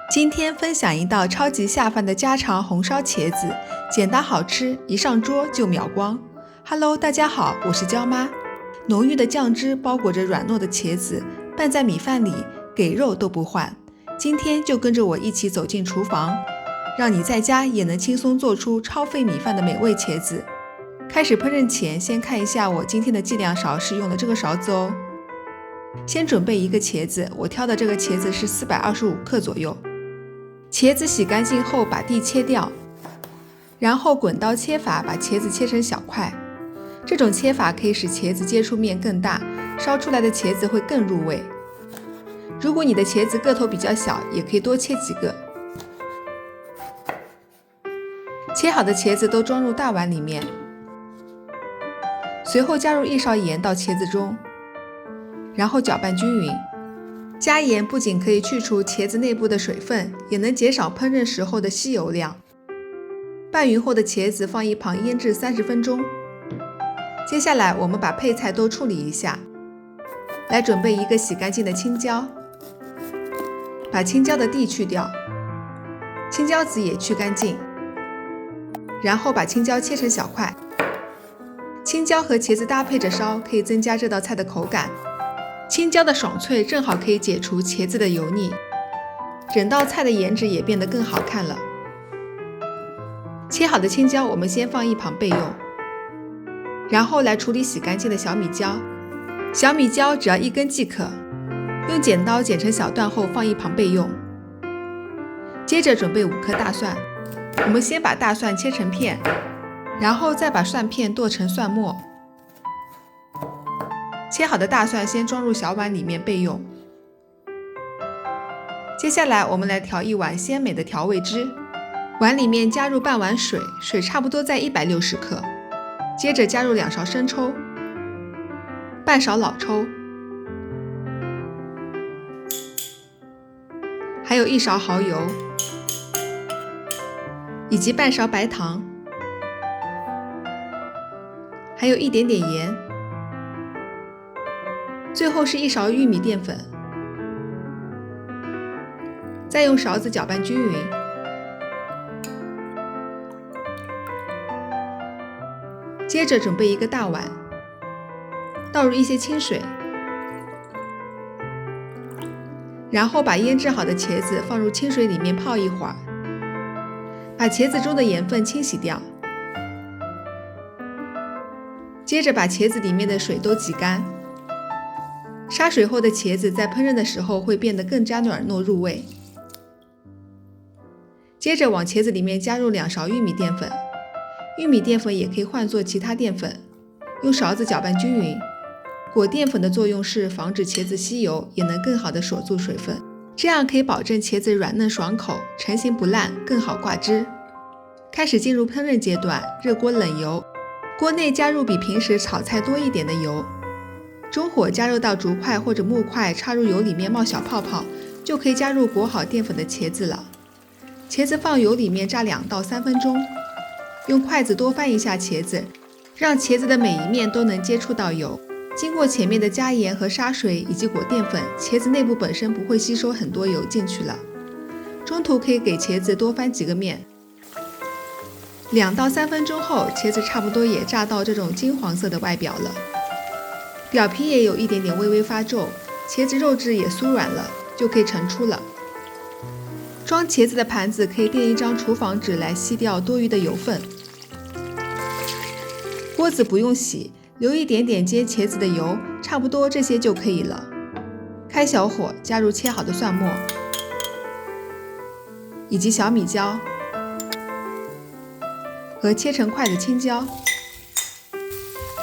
今天分享一道超级下饭的家常红烧茄子，简单好吃，一上桌就秒光。Hello， 大家好，我是娇妈。浓郁的酱汁包裹着软糯的茄子，拌在米饭里，给肉都不换。今天就跟着我一起走进厨房，让你在家也能轻松做出超费米饭的美味茄子。开始烹饪前，先看一下我今天的计量勺是用的这个勺子哦。先准备一个茄子，我挑的这个茄子是425克左右。茄子洗干净后把蒂切掉，然后滚刀切法把茄子切成小块。这种切法可以使茄子接触面更大，烧出来的茄子会更入味。如果你的茄子个头比较小，也可以多切几个。切好的茄子都装入大碗里面，随后加入1勺盐到茄子中，然后搅拌均匀。加盐不仅可以去除茄子内部的水分，也能减少烹饪时候的吸油量。拌匀后的茄子放一旁腌制30分钟。接下来我们把配菜都处理一下，来准备一个洗干净的青椒，把青椒的蒂去掉，青椒籽也去干净，然后把青椒切成小块。青椒和茄子搭配着烧，可以增加这道菜的口感。青椒的爽脆正好可以解除茄子的油腻，整道菜的颜值也变得更好看了。切好的青椒我们先放一旁备用，然后来处理洗干净的小米椒。小米椒只要1根即可，用剪刀剪成小段后放一旁备用。接着准备5颗大蒜，我们先把大蒜切成片，然后再把蒜片剁成蒜末。切好的大蒜先装入小碗里面备用。接下来我们来调一碗鲜美的调味汁，碗里面加入半碗水，水差不多在160克。接着加入2勺生抽，半勺老抽，还有1勺蚝油，以及半勺白糖，还有一点点盐。最后是1勺玉米淀粉，再用勺子搅拌均匀。接着准备一个大碗，倒入一些清水，然后把腌制好的茄子放入清水里面泡一会儿，把茄子中的盐分清洗掉。接着把茄子里面的水都挤干。杀水后的茄子在烹饪的时候会变得更加软糯入味。接着往茄子里面加入2勺玉米淀粉，玉米淀粉也可以换作其他淀粉，用勺子搅拌均匀。裹淀粉的作用是防止茄子吸油，也能更好的锁住水分，这样可以保证茄子软嫩爽口，成型不烂，更好挂汁。开始进入烹饪阶段，热锅冷油，锅内加入比平时炒菜多一点的油。中火加热到竹块或者木块插入油里面冒小泡泡，就可以加入裹好淀粉的茄子了。茄子放油里面炸2到3分钟，用筷子多翻一下茄子，让茄子的每一面都能接触到油。经过前面的加盐和杀水以及裹淀粉，茄子内部本身不会吸收很多油进去了。中途可以给茄子多翻几个面。2到3分钟后，茄子差不多也炸到这种金黄色的外表了。表皮也有一点点微微发皱，茄子肉质也酥软了，就可以盛出了。装茄子的盘子可以垫一张厨房纸来吸掉多余的油分。锅子不用洗，留一点点煎茄子的油，差不多这些就可以了。开小火，加入切好的蒜末，以及小米椒和切成块的青椒，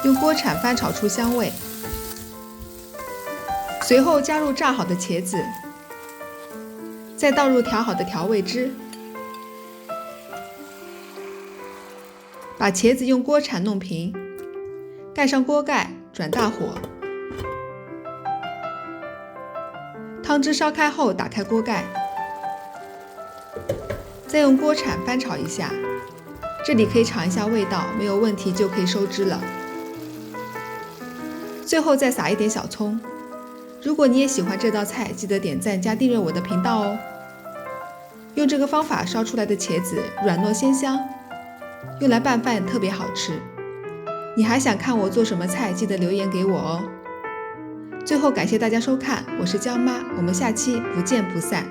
用锅铲翻炒出香味。随后加入炸好的茄子，再倒入调好的调味汁，把茄子用锅铲弄平，盖上锅盖，转大火。汤汁烧开后打开锅盖，再用锅铲翻炒一下，这里可以尝一下味道，没有问题就可以收汁了。最后再撒一点小葱。如果你也喜欢这道菜，记得点赞加订阅我的频道哦。用这个方法烧出来的茄子软糯鲜香，用来拌饭特别好吃。你还想看我做什么菜，记得留言给我哦。最后感谢大家收看，我是椒妈，我们下期不见不散。